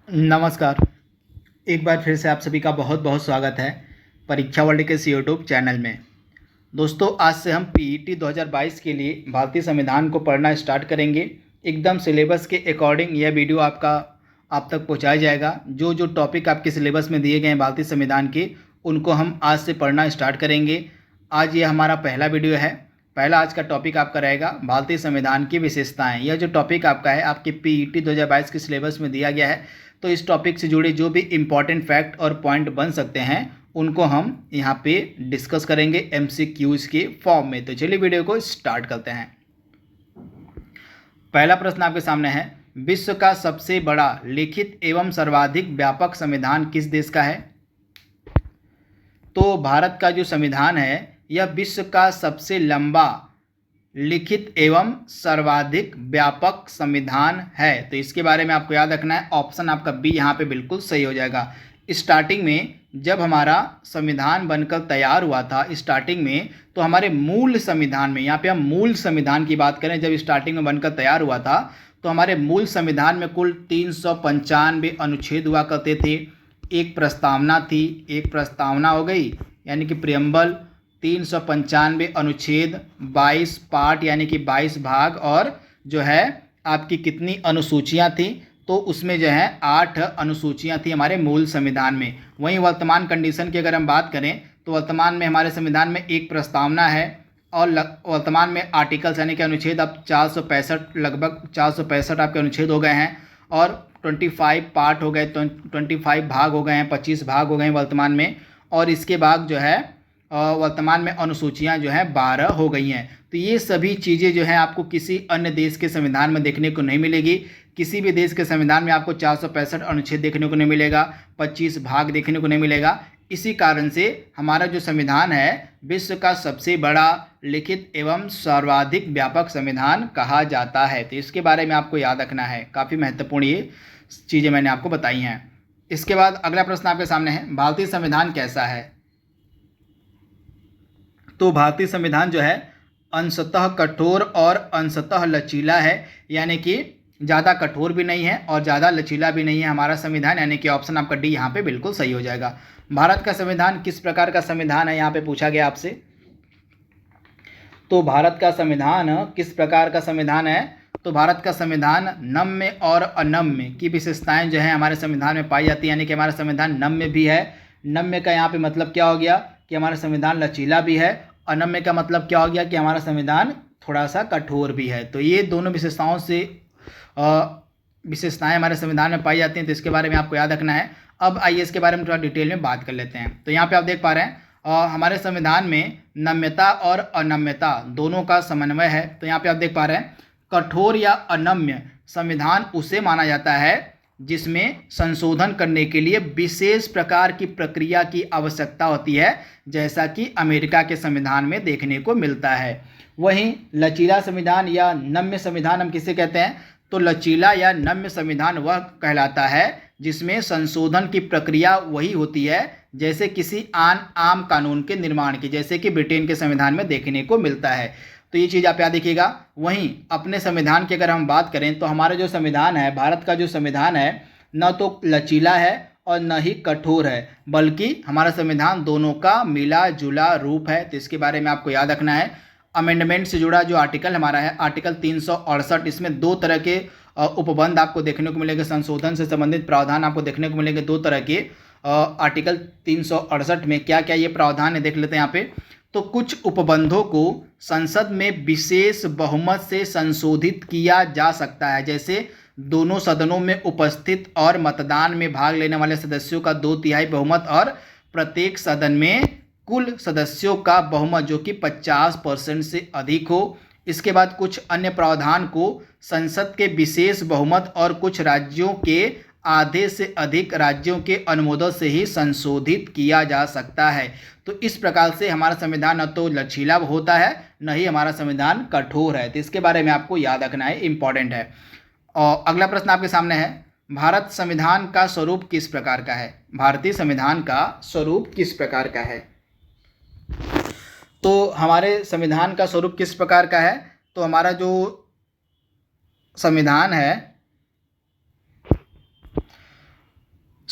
नमस्कार। एक बार फिर से आप सभी का बहुत बहुत स्वागत है परीक्षा वर्ल्ड के इस यूट्यूब चैनल में। दोस्तों, आज से हम पीईटी 2022 के लिए भारतीय संविधान को पढ़ना स्टार्ट करेंगे। एकदम सिलेबस के अकॉर्डिंग यह वीडियो आप तक पहुंचाया जाएगा। जो जो टॉपिक आपके सिलेबस में दिए गए हैं भारतीय संविधान के, उनको हम आज से पढ़ना स्टार्ट करेंगे। आज ये हमारा पहला वीडियो है। पहला आज का टॉपिक आपका रहेगा भारतीय संविधान की विशेषताएं। यह जो टॉपिक आपका है आपके पीईटी 2022 के सिलेबस में दिया गया है। तो इस टॉपिक से जुड़े जो भी इम्पॉर्टेंट फैक्ट और पॉइंट बन सकते हैं उनको हम यहाँ पे डिस्कस करेंगे एमसीक्यूज के फॉर्म में। तो चलिए वीडियो को स्टार्ट करते हैं। पहला प्रश्न आपके सामने है, विश्व का सबसे बड़ा लिखित एवं सर्वाधिक व्यापक संविधान किस देश का है? तो भारत का जो संविधान है यह विश्व का सबसे लंबा लिखित एवं सर्वाधिक व्यापक संविधान है। तो इसके बारे में आपको याद रखना है। ऑप्शन आपका बी यहाँ पे बिल्कुल सही हो जाएगा। स्टार्टिंग में जब हमारा संविधान बनकर तैयार हुआ था, स्टार्टिंग में तो हमारे मूल संविधान में, यहाँ पे हम मूल संविधान की बात करें, जब स्टार्टिंग में बनकर तैयार हुआ था तो हमारे मूल संविधान में कुल 395 अनुच्छेद हुआ करते थे। एक प्रस्तावना थी, एक प्रस्तावना हो गई यानी कि प्रियम्बल, 395 अनुच्छेद, 22 पार्ट यानी कि 22 भाग, और जो है आपकी कितनी अनुसूचियां थी? तो उसमें जो है 8 अनुसूचियां थी हमारे मूल संविधान में। वहीं वर्तमान कंडीशन की अगर हम बात करें तो वर्तमान में हमारे संविधान में एक प्रस्तावना है और वर्तमान में आर्टिकल्स यानी कि अनुच्छेद अब 465, लगभग 465 आपके अनुच्छेद हो गए हैं और 25 पार्ट हो गए, 25 भाग हो गए हैं, 25 भाग हो गए हैं वर्तमान में। और इसके बाद जो है वर्तमान में अनुसूचियां जो हैं 12 हो गई हैं। तो ये सभी चीज़ें जो हैं आपको किसी अन्य देश के संविधान में देखने को नहीं मिलेगी। किसी भी देश के संविधान में आपको 465 अनुच्छेद देखने को नहीं मिलेगा, 25 भाग देखने को नहीं मिलेगा। इसी कारण से हमारा जो संविधान है विश्व का सबसे बड़ा लिखित एवं सर्वाधिक व्यापक संविधान कहा जाता है। तो इसके बारे में आपको याद रखना है। काफ़ी महत्वपूर्ण ये चीज़ें मैंने आपको बताई हैं। इसके बाद अगला प्रश्न आपके सामने है, भारतीय संविधान कैसा है? तो भारतीय संविधान जो है अंशतः कठोर और अंशतः लचीला है, यानी कि ज़्यादा कठोर भी नहीं है और ज़्यादा लचीला भी नहीं है हमारा संविधान, यानी कि ऑप्शन आपका डी यहाँ पे बिल्कुल सही हो जाएगा। भारत का संविधान किस प्रकार का संविधान है, यहाँ पे पूछा गया आपसे। तो भारत का संविधान किस प्रकार का संविधान है? तो भारत का संविधान नम्य और अनम्य की विशेषताएं जो है हमारे संविधान में पाई जाती है, यानी कि हमारा संविधान नम्य भी है। नम्य का यहाँ पे मतलब क्या हो गया कि हमारा संविधान लचीला भी है। अनम्य का मतलब क्या हो गया कि हमारा संविधान थोड़ा सा कठोर भी है। तो ये दोनों विशेषताएं हमारे संविधान में पाई जाती हैं। तो इसके बारे में आपको याद रखना है। अब आइए इसके बारे में थोड़ा डिटेल में बात कर लेते हैं। तो यहाँ पे आप देख पा रहे हैं हमारे संविधान में नम्यता और अनम्यता दोनों का समन्वय है। तो यहाँ पे आप देख पा रहे हैं कठोर या अनम्य संविधान उसे माना जाता है जिसमें संशोधन करने के लिए विशेष प्रकार की प्रक्रिया की आवश्यकता होती है, जैसा कि अमेरिका के संविधान में देखने को मिलता है। वहीं लचीला संविधान या नम्य संविधान हम किसे कहते हैं? तो लचीला या नम्य संविधान वह कहलाता है जिसमें संशोधन की प्रक्रिया वही होती है जैसे किसी आम कानून के निर्माण की, जैसे कि ब्रिटेन के संविधान में देखने को मिलता है। तो ये चीज़ आप याद रखिएगा। वहीं अपने संविधान की अगर हम बात करें तो हमारा जो संविधान है, भारत का जो संविधान है, न तो लचीला है और न ही कठोर है, बल्कि हमारा संविधान दोनों का मिला जुला रूप है। तो इसके बारे में आपको याद रखना है। अमेंडमेंट से जुड़ा जो आर्टिकल हमारा है आर्टिकल 368, इसमें दो तरह के उपबंध आपको देखने को मिलेंगे। संशोधन से संबंधित प्रावधान आपको देखने को मिलेंगे दो तरह के। आर्टिकल 368 में क्या क्या ये प्रावधान है देख लेते हैं यहाँ पे। तो कुछ उपबंधों को संसद में विशेष बहुमत से संशोधित किया जा सकता है, जैसे दोनों सदनों में उपस्थित और मतदान में भाग लेने वाले सदस्यों का 2/3 बहुमत और प्रत्येक सदन में कुल सदस्यों का बहुमत जो कि 50% से अधिक हो। इसके बाद कुछ अन्य प्रावधान को संसद के विशेष बहुमत और कुछ राज्यों के आधे से अधिक राज्यों के अनुमोदन से ही संशोधित किया जा सकता है। तो इस प्रकार से हमारा संविधान न तो लचीला होता है न ही हमारा संविधान कठोर है। तो इसके बारे में आपको याद रखना है, इंपॉर्टेंट है। और अगला प्रश्न आपके सामने है, भारत संविधान का स्वरूप किस प्रकार का है? भारतीय संविधान का स्वरूप किस प्रकार का है? तो हमारे संविधान का स्वरूप किस प्रकार का है? तो हमारा जो संविधान है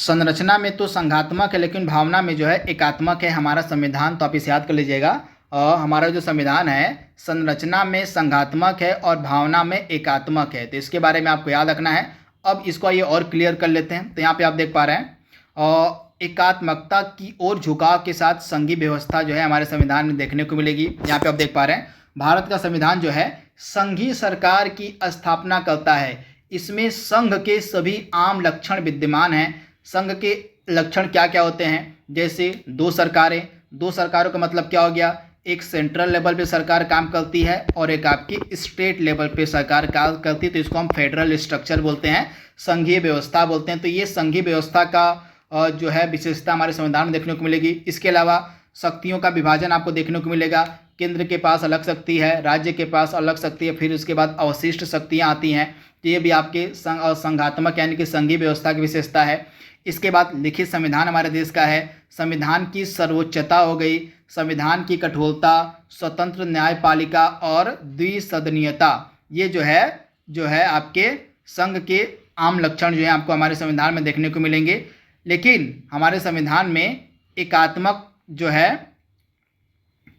संरचना में तो संघात्मक है, लेकिन भावना में जो है एकात्मक है हमारा संविधान। तो आप इसे याद कर लीजिएगा। हमारा जो संविधान है संरचना में संघात्मक है और भावना में एकात्मक है। तो इसके बारे में आपको याद रखना है। अब इसको ये और क्लियर कर लेते हैं। तो यहाँ पे आप देख पा रहे हैं एकात्मकता की ओर झुकाव के साथ संघीय व्यवस्था जो है हमारे संविधान में देखने को मिलेगी। यहाँ पे आप देख पा रहे हैं भारत का संविधान जो है संघीय सरकार की स्थापना करता है। इसमें संघ के सभी आम लक्षण विद्यमान हैं। संघ के लक्षण क्या क्या होते हैं? जैसे दो सरकारों का मतलब क्या हो गया? एक सेंट्रल लेवल पे सरकार काम करती है और एक आपकी स्टेट लेवल पे सरकार काम करती है। तो इसको हम फेडरल स्ट्रक्चर बोलते हैं, संघीय व्यवस्था बोलते हैं। तो ये संघीय व्यवस्था का जो है विशेषता हमारे संविधान में देखने को मिलेगी। इसके अलावा शक्तियों का विभाजन आपको देखने को मिलेगा। केंद्र के पास अलग शक्ति है, राज्य के पास अलग शक्ति है, फिर उसके बाद अवशिष्ट शक्तियाँ आती हैं। तो ये भी आपके संघात्मक यानी कि संघीय व्यवस्था की विशेषता है। इसके बाद लिखित संविधान हमारे देश का है। संविधान की सर्वोच्चता हो गई, संविधान की कठोरता, स्वतंत्र न्यायपालिका और द्विसदनीयता, ये जो है आपके संघ के आम लक्षण जो है आपको हमारे संविधान में देखने को मिलेंगे। लेकिन हमारे संविधान में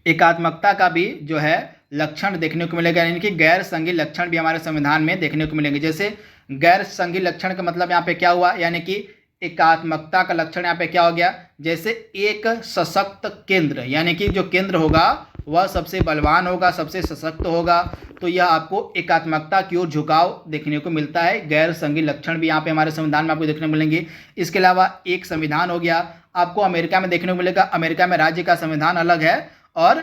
एकात्मकता का भी जो है लक्षण देखने को मिलेगा, यानी कि गैर संघीय लक्षण भी हमारे संविधान में देखने को मिलेंगे। जैसे गैर संघीय लक्षण का मतलब यहाँ पे क्या हुआ, यानी कि एकात्मकता का लक्षण यहाँ पे क्या हो गया? जैसे एक सशक्त केंद्र, यानी कि जो केंद्र होगा वह सबसे बलवान होगा, सबसे सशक्त होगा। तो यह आपको एकात्मकता की ओर झुकाव देखने को मिलता है। गैर संघीय लक्षण भी यहाँ पे हमारे संविधान में आपको देखने को मिलेंगे। इसके अलावा एक संविधान हो गया, आपको अमेरिका में देखने को मिलेगा। अमेरिका में राज्य का संविधान अलग है और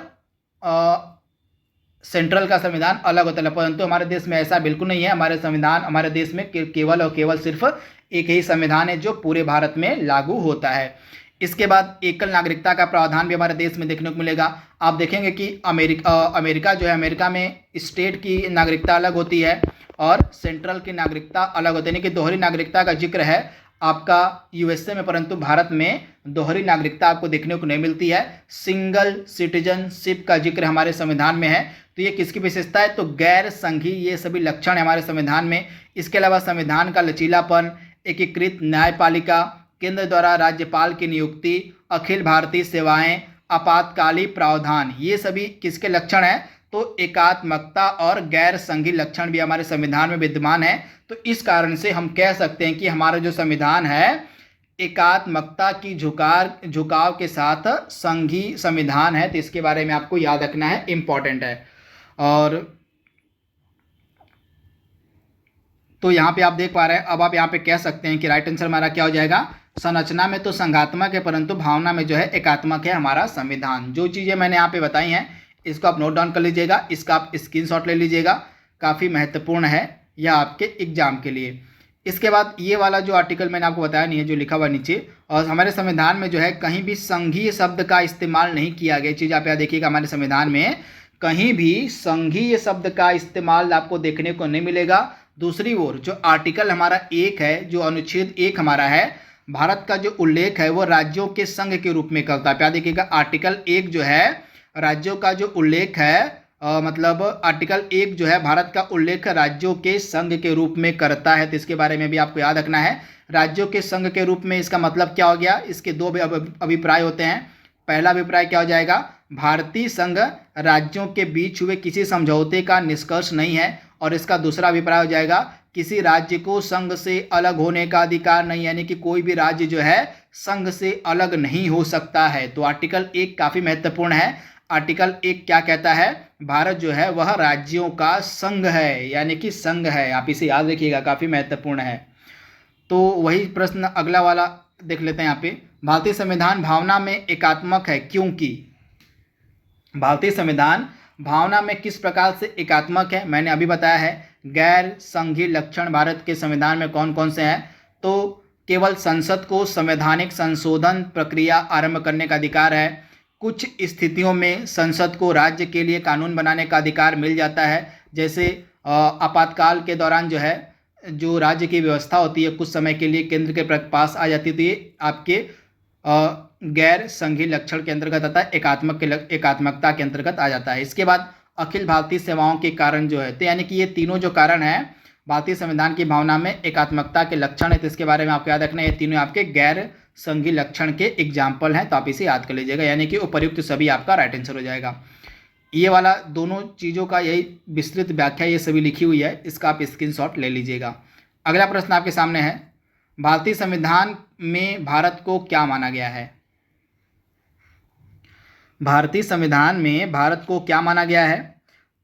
सेंट्रल का संविधान अलग होता है, परंतु हमारे देश में ऐसा बिल्कुल नहीं है। हमारे देश में केवल और केवल सिर्फ एक ही संविधान है जो पूरे भारत में लागू होता है। इसके बाद एकल नागरिकता का प्रावधान भी हमारे देश में देखने को मिलेगा। आप देखेंगे कि अमेरिका जो है, अमेरिका में स्टेट की नागरिकता अलग होती है और सेंट्रल की नागरिकता अलग होती है, यानी कि दोहरी नागरिकता का जिक्र है आपका यूएसए में, परंतु भारत में दोहरी नागरिकता आपको देखने को नहीं मिलती है। सिंगल सिटीजनशिप का जिक्र हमारे संविधान में है। तो ये किसकी विशेषता है? तो गैर संघीय ये सभी लक्षण है हमारे संविधान में। इसके अलावा संविधान का लचीलापन, एकीकृत न्यायपालिका, केंद्र द्वारा राज्यपाल की नियुक्ति, अखिल भारतीय सेवाएं, आपातकालीन प्रावधान, ये सभी किसके लक्षण हैं? तो एकात्मकता और गैर संघीय लक्षण भी हमारे संविधान में विद्यमान है। तो इस कारण से हम कह सकते हैं कि हमारा जो संविधान है एकात्मकता की झुकाव के साथ संघीय संविधान है। तो इसके बारे में आपको याद रखना है, इम्पॉर्टेंट है। और तो यहाँ पे आप देख पा रहे हैं, अब आप यहाँ पे कह सकते हैं कि राइट आंसर हमारा क्या हो जाएगा? संरचना में तो संघात्मक है, परंतु भावना में जो है एकात्मक है हमारा संविधान। जो चीज़ें मैंने यहाँ पे बताई हैं इसको आप नोट डाउन कर लीजिएगा, इसका आप स्क्रीनशॉट ले लीजिएगा, काफ़ी महत्वपूर्ण है यह आपके एग्जाम के लिए। इसके बाद ये वाला जो आर्टिकल मैंने आपको बताया नहीं है, जो लिखा हुआ नीचे, और हमारे संविधान में जो है कहीं भी संघीय शब्द का इस्तेमाल नहीं किया गया। चीज़ आप यहाँ देखिएगा, हमारे संविधान में कहीं भी संघीय शब्द का इस्तेमाल आपको देखने को नहीं मिलेगा। दूसरी ओर जो आर्टिकल हमारा 1 है, जो अनुच्छेद 1 हमारा है, भारत का जो उल्लेख है वो राज्यों के संघ के रूप में करता है। क्या देखिएगा, आर्टिकल 1 जो है राज्यों का जो उल्लेख है, मतलब आर्टिकल 1 जो है भारत का उल्लेख राज्यों के संघ के रूप में करता है। तो इसके बारे में भी आपको याद रखना है। राज्यों के संघ के रूप में इसका मतलब क्या हो गया? इसके दो अभिप्राय होते हैं। पहला अभिप्राय क्या हो जाएगा? भारतीय संघ राज्यों के बीच हुए किसी समझौते का निष्कर्ष नहीं है। और इसका दूसरा अभिप्राय हो जाएगा किसी राज्य को संघ से अलग होने का अधिकार नहीं, यानी कि कोई भी राज्य जो है संघ से अलग नहीं हो सकता है। तो आर्टिकल 1 काफ़ी महत्वपूर्ण है। आर्टिकल 1 क्या कहता है? भारत जो है वह राज्यों का संघ है, यानी कि संघ है। आप इसे याद रखिएगा, काफ़ी महत्वपूर्ण है। तो वही प्रश्न अगला वाला देख लेते हैं यहाँ पे। भारतीय संविधान भावना में एकात्मक है क्योंकि? भारतीय संविधान भावना में किस प्रकार से एकात्मक है? मैंने अभी बताया है। गैर संघीय लक्षण भारत के संविधान में कौन कौन से हैं? तो केवल संसद को संवैधानिक संशोधन प्रक्रिया आरंभ करने का अधिकार है। कुछ स्थितियों में संसद को राज्य के लिए कानून बनाने का अधिकार मिल जाता है। जैसे आपातकाल के दौरान जो है जो राज्य की व्यवस्था होती है कुछ समय के लिए केंद्र के पास आ जाती है। तो ये आपके गैर संघीय लक्षण के अंतर्गत आता है, एकात्मकता के अंतर्गत आ जाता है। इसके बाद अखिल भारतीय सेवाओं के कारण जो है, तो यानी कि ये तीनों जो कारण हैं भारतीय संविधान की भावना में एकात्मकता के लक्षण है, तो इसके बारे में आपको याद रखना है। ये तीनों आपके गैर संघी लक्षण के एग्जाम्पल हैं, तो आप इसे याद कर लीजिएगा, यानी कि उपर्युक्त सभी आपका राइट आंसर हो जाएगा। ये वाला दोनों चीज़ों का यही विस्तृत व्याख्या ये सभी लिखी हुई है, इसका आप स्क्रीनशॉट ले लीजिएगा। अगला प्रश्न आपके सामने है, भारतीय संविधान में भारत को क्या माना गया है? भारतीय संविधान में भारत को क्या माना गया है?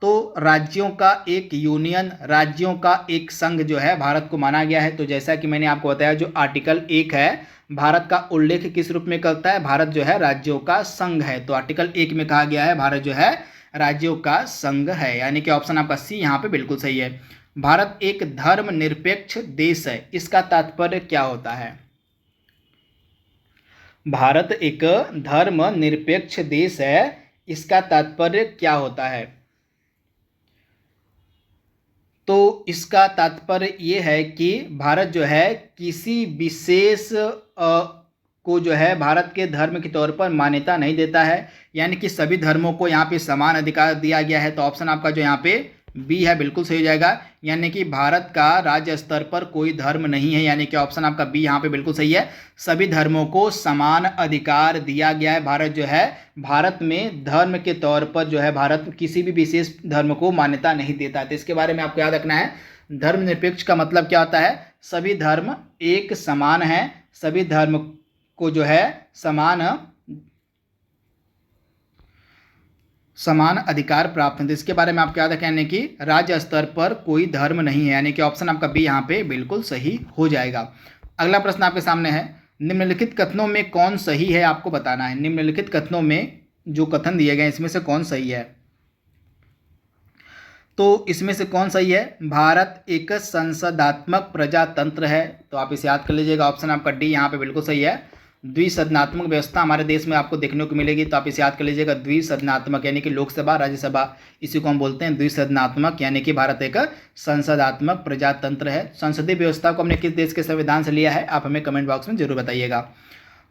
तो राज्यों का एक यूनियन, राज्यों का एक संघ जो है भारत को माना गया है। तो जैसा कि मैंने आपको बताया, जो आर्टिकल 1 है, भारत का उल्लेख किस रूप में करता है? भारत जो है राज्यों का संघ है। तो आर्टिकल 1 में कहा गया है भारत जो है राज्यों का संघ है, यानी कि ऑप्शन आपका सी यहाँ पे बिल्कुल सही है। भारत एक धर्मनिरपेक्ष देश है, इसका तात्पर्य क्या होता है? भारत एक धर्मनिरपेक्ष देश है, इसका तात्पर्य क्या होता है? तो इसका तात्पर्य ये है कि भारत जो है किसी विशेष को जो है भारत के धर्म के तौर पर मान्यता नहीं देता है, यानी कि सभी धर्मों को यहाँ पे समान अधिकार दिया गया है। तो ऑप्शन आपका जो यहाँ पे बी है बिल्कुल सही हो जाएगा, यानी कि भारत का राज्य स्तर पर कोई धर्म नहीं है, यानी कि ऑप्शन आपका बी यहाँ पे बिल्कुल सही है। सभी धर्मों को समान अधिकार दिया गया है। भारत जो है, भारत में धर्म के तौर पर जो है भारत किसी भी विशेष धर्म को मान्यता नहीं देता है। तो इसके बारे में आपको याद रखना है, धर्मनिरपेक्ष का मतलब क्या होता है? सभी धर्म एक समान है, सभी धर्म को जो है समान अधिकार प्राप्त है। तो इसके बारे में आपको याद रखना है कि राज्य स्तर पर कोई धर्म नहीं है, यानी कि ऑप्शन आपका बी यहाँ पे बिल्कुल सही हो जाएगा। अगला प्रश्न आपके सामने है, निम्नलिखित कथनों में कौन सही है आपको बताना है। निम्नलिखित कथनों में जो कथन दिए गए इसमें से कौन सही है? तो इसमें से कौन सही है? भारत एक संसदात्मक प्रजातंत्र है, तो आप इसे याद कर लीजिएगा, ऑप्शन आपका डी यहाँ पे बिल्कुल सही है। द्विसदनात्मक व्यवस्था हमारे देश में आपको देखने को मिलेगी, तो आप इसे याद कर लीजिएगा, द्विसदनात्मक, यानी कि लोकसभा राज्यसभा, इसी को हम बोलते हैं द्विसदनात्मक, यानी कि भारत एक संसदात्मक प्रजातंत्र है। संसदीय व्यवस्था को हमने किस देश के संविधान से लिया है, आप हमें कमेंट बॉक्स में जरूर बताइएगा।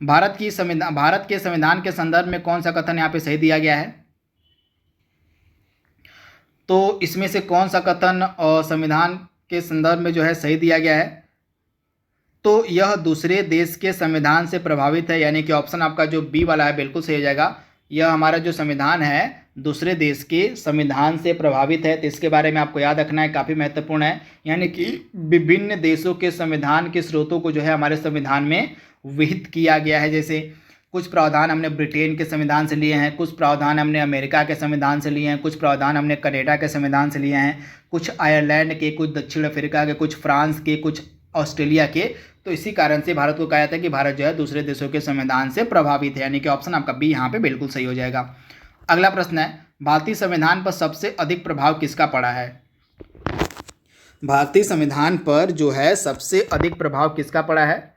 भारत के संविधान के संदर्भ में कौन सा कथन यहाँ पे सही दिया गया है? तो इसमें से कौन सा कथन संविधान के संदर्भ में जो है सही दिया गया है? तो यह दूसरे देश के संविधान से प्रभावित है, यानी कि ऑप्शन आपका जो बी वाला है बिल्कुल सही हो जाएगा। यह हमारा जो संविधान है दूसरे देश के संविधान से प्रभावित है, तो इसके बारे में आपको याद रखना है, काफ़ी महत्वपूर्ण है। यानी कि विभिन्न देशों के संविधान के स्रोतों को जो है हमारे संविधान में विहित किया गया है। जैसे कुछ प्रावधान हमने ब्रिटेन के संविधान से लिए हैं, कुछ प्रावधान हमने अमेरिका के संविधान से लिए हैं, कुछ प्रावधान हमने कनाडा के संविधान से लिए हैं, कुछ आयरलैंड के, कुछ दक्षिण अफ्रीका के, कुछ फ्रांस के, कुछ ऑस्ट्रेलिया के। तो इसी कारण से भारत को कहा जाता है कि भारत जो है दूसरे देशों के संविधान से प्रभावित है, यानी कि ऑप्शन आपका बी यहाँ पे बिल्कुल सही हो जाएगा। अगला प्रश्न है, भारतीय संविधान पर सबसे अधिक प्रभाव किसका पड़ा है? भारतीय संविधान पर जो है सबसे अधिक प्रभाव किसका पड़ा है?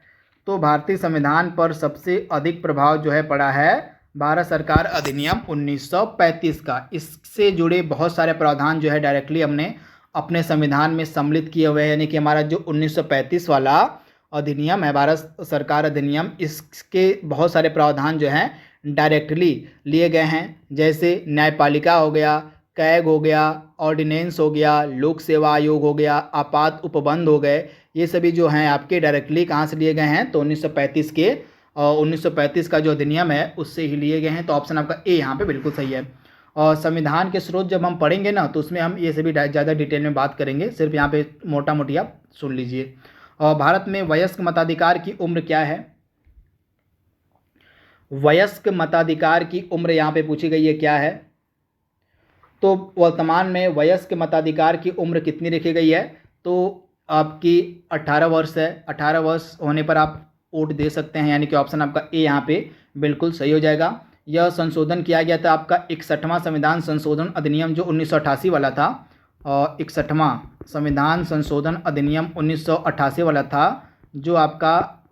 तो भारतीय संविधान पर सबसे अधिक प्रभाव जो है पड़ा है भारत सरकार अधिनियम 1935 का। इससे जुड़े बहुत सारे प्रावधान जो है डायरेक्टली हमने अपने संविधान में सम्मिलित किए हुए हैं, यानी कि हमारा जो 1935 वाला अधिनियम है, भारत सरकार अधिनियम, इसके बहुत सारे प्रावधान जो हैं डायरेक्टली लिए गए हैं। जैसे न्यायपालिका हो गया, कैग हो गया, ऑर्डिनेंस हो गया, लोक सेवा आयोग हो गया, आपात उपबंध हो गए, ये सभी जो हैं आपके डायरेक्टली कहाँ से लिए गए हैं? तो 1935 का जो अधिनियम है उससे ही लिए गए हैं। तो ऑप्शन आपका ए यहाँ पे बिल्कुल सही है। और संविधान के स्रोत जब हम पढ़ेंगे ना, तो उसमें हम ये सभी ज़्यादा डिटेल में बात करेंगे, सिर्फ यहाँ पे मोटा मोटी आप सुन लीजिए। और भारत में वयस्क मताधिकार की उम्र क्या है? वयस्क मताधिकार की उम्र यहाँ पे पूछी गई है, क्या है? तो वर्तमान में वयस्क मताधिकार की उम्र कितनी रखी गई है? तो आपकी 18 वर्ष है। 18 वर्ष होने पर आप वोट दे सकते हैं, यानी कि ऑप्शन आपका ए यहाँ पे बिल्कुल सही हो जाएगा। यह संशोधन किया गया था आपका 61वां संविधान संशोधन अधिनियम जो 1988 वाला था, और 61वां संविधान संशोधन अधिनियम 1988 वाला था, जो आपका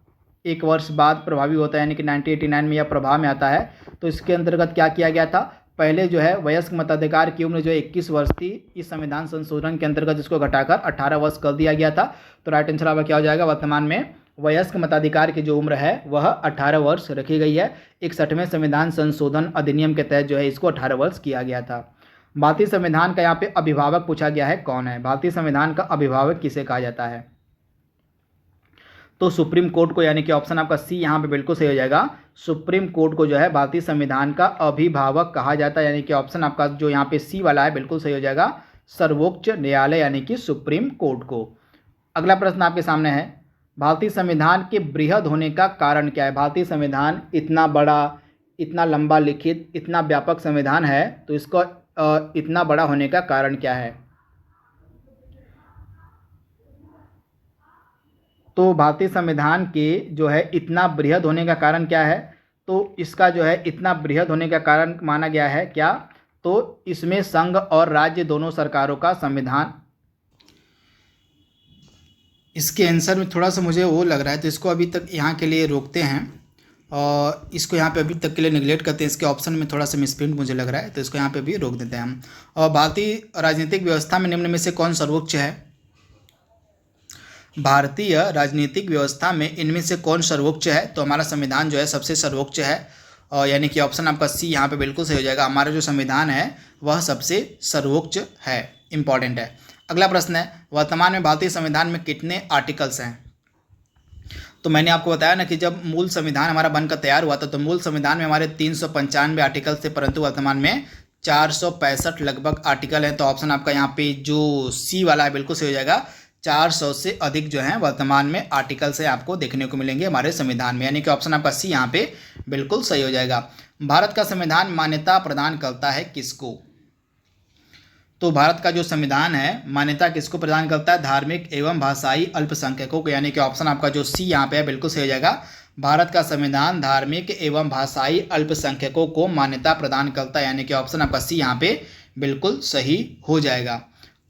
एक वर्ष बाद प्रभावी होता है, यानी कि 1989 में यह प्रभाव में आता है। तो इसके अंतर्गत क्या किया गया था? पहले जो है वयस्क मताधिकार की उम्र जो 21 वर्ष थी, इस संविधान संशोधन के अंतर्गत इसको घटाकर 18 वर्ष कर दिया गया था। तो राइट आंसर आपका क्या हो जाएगा? वर्तमान में वयस्क मताधिकार की जो उम्र है वह 18 वर्ष रखी गई है। 61वें संविधान संशोधन अधिनियम के तहत जो है इसको 18 वर्ष किया गया था। भारतीय संविधान का यहाँ पे अभिभावक पूछा गया है, कौन है? भारतीय संविधान का अभिभावक किसे कहा जाता है? तो सुप्रीम कोर्ट को, यानी कि ऑप्शन आपका सी यहाँ पे बिल्कुल सही हो जाएगा। सुप्रीम कोर्ट को जो है भारतीय संविधान का अभिभावक कहा जाता है, यानी कि ऑप्शन आपका जो यहाँ पे सी वाला है बिल्कुल सही हो जाएगा, सर्वोच्च न्यायालय यानी कि सुप्रीम कोर्ट को। अगला प्रश्न आपके सामने है, भारतीय संविधान के बृहद होने का कारण क्या है? भारतीय संविधान इतना बड़ा, इतना लंबा लिखित, इतना व्यापक संविधान है, तो इसको इतना बड़ा होने का कारण क्या है? तो भारतीय संविधान के जो है इतना बृहद होने का कारण क्या है? तो इसका जो है इतना बृहद होने का कारण माना गया है क्या? तो इसमें संघ और राज्य दोनों सरकारों का संविधान। इसके आंसर में थोड़ा सा मुझे वो लग रहा है, तो इसको अभी तक यहाँ के लिए रोकते हैं और इसको यहाँ पे अभी तक के लिए निगलेक्ट करते हैं। इसके ऑप्शन में थोड़ा सा मिसप्रिंट मुझे लग रहा है, तो इसको यहाँ पे भी रोक देते हैं हम। और भारतीय राजनीतिक व्यवस्था में निम्न में से कौन सर्वोच्च है? भारतीय राजनीतिक व्यवस्था में इनमें से कौन सर्वोच्च है? तो हमारा संविधान जो है सबसे सर्वोच्च है, और यानी कि ऑप्शन आपका सी यहाँ पे बिल्कुल सही हो जाएगा। हमारा जो संविधान है वह सबसे सर्वोच्च है, इंपॉर्टेंट है। अगला प्रश्न है, वर्तमान में भारतीय संविधान में कितने आर्टिकल्स हैं? तो मैंने आपको बताया ना कि जब मूल संविधान हमारा बनकर तैयार हुआ था तो मूल संविधान में हमारे 395 आर्टिकल थे, परंतु वर्तमान में 465 लगभग आर्टिकल हैं। तो ऑप्शन आपका यहाँ पे जो सी वाला है बिल्कुल सही हो जाएगा। 400 से अधिक जो है वर्तमान में आर्टिकल्स हैं आपको देखने को मिलेंगे हमारे संविधान में, यानी कि ऑप्शन आपका सी यहाँ पे बिल्कुल सही हो जाएगा। भारत का संविधान मान्यता प्रदान करता है किसको? तो भारत का जो संविधान है मान्यता किसको प्रदान करता है? धार्मिक एवं भाषाई अल्पसंख्यकों को, यानी कि ऑप्शन आपका जो सी यहाँ पे है बिल्कुल सही हो जाएगा। भारत का संविधान धार्मिक एवं भाषाई अल्पसंख्यकों को मान्यता प्रदान करता है, यानी कि ऑप्शन आपका सी यहाँ पे बिल्कुल सही हो जाएगा।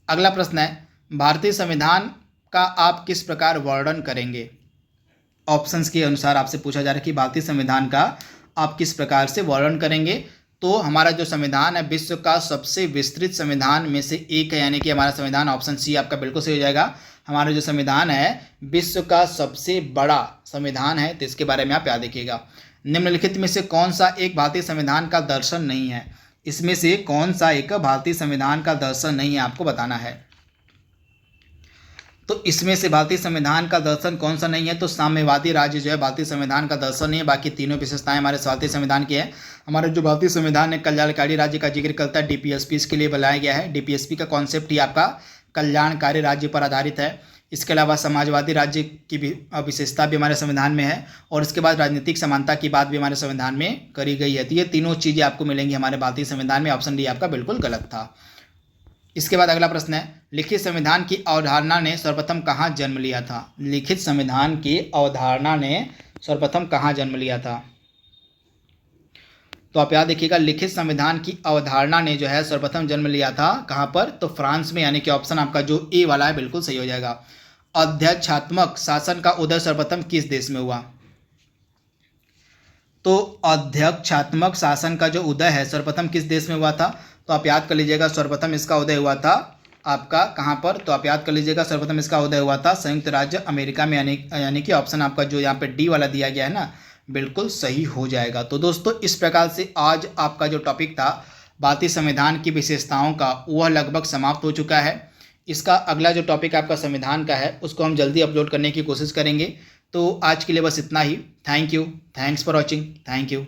अगला प्रश्न है, भारतीय संविधान का आप किस प्रकार वर्णन करेंगे? ऑप्शंस के अनुसार आपसे पूछा जा रहा है कि भारतीय संविधान का आप किस प्रकार से वर्णन करेंगे। तो हमारा जो संविधान है विश्व का सबसे विस्तृत संविधान में से एक है, यानी कि हमारा संविधान ऑप्शन सी आपका बिल्कुल सही हो जाएगा। हमारा जो संविधान है विश्व का सबसे बड़ा संविधान है, तो इसके बारे में आप याद रखिएगा। निम्नलिखित में से कौन सा एक भारतीय संविधान का दर्शन नहीं है? इसमें से कौन सा एक भारतीय संविधान का दर्शन नहीं है आपको बताना है। तो इसमें से भारतीय संविधान का दर्शन कौन सा नहीं है? तो साम्यवादी राज्य जो है भारतीय संविधान का दर्शन नहीं है। बाकी तीनों विशेषताएं हमारे भारतीय संविधान की है। हमारा जो भारतीय संविधान है कल्याणकारी राज्य का जिक्र करता है, डीपीएसपी इसके लिए बनाया गया है। डीपीएसपी का कॉन्सेप्ट ही आपका कल्याणकारी राज्य पर आधारित है। इसके अलावा समाजवादी राज्य की भी विशेषता भी हमारे संविधान में है, और इसके बाद राजनीतिक समानता की बात भी हमारे संविधान में करी गई है। तो ये तीनों चीज़ें आपको मिलेंगी हमारे भारतीय संविधान में। ऑप्शन डी आपका बिल्कुल गलत था। इसके बाद अगला प्रश्न है, लिखित संविधान की अवधारणा ने सर्वप्रथम कहाँ जन्म लिया था? लिखित संविधान की अवधारणा ने सर्वप्रथम कहाँ जन्म लिया था? तो आप याद रखिएगा, लिखित संविधान की अवधारणा ने जो है सर्वप्रथम जन्म लिया था कहाँ पर? तो फ्रांस में, यानी कि ऑप्शन आपका जो ए वाला है बिल्कुल सही हो जाएगा। अध्यक्षात्मक शासन का उदय सर्वप्रथम किस देश में हुआ? तो अध्यक्षात्मक शासन का जो उदय है सर्वप्रथम किस देश में हुआ था? तो आप याद कर लीजिएगा, सर्वप्रथम इसका उदय हुआ था आपका कहाँ पर? तो आप याद कर लीजिएगा, सर्वप्रथम इसका उदय हुआ था संयुक्त राज्य अमेरिका में, यानी कि ऑप्शन आपका जो यहाँ पे डी वाला दिया गया है ना बिल्कुल सही हो जाएगा। तो दोस्तों इस प्रकार से आज आपका जो टॉपिक था भारतीय संविधान की विशेषताओं का वह लगभग समाप्त हो चुका है। इसका अगला जो टॉपिक आपका संविधान का है उसको हम जल्दी अपलोड करने की कोशिश करेंगे। तो आज के लिए बस इतना ही। Thank you, thanks for watching, thank you.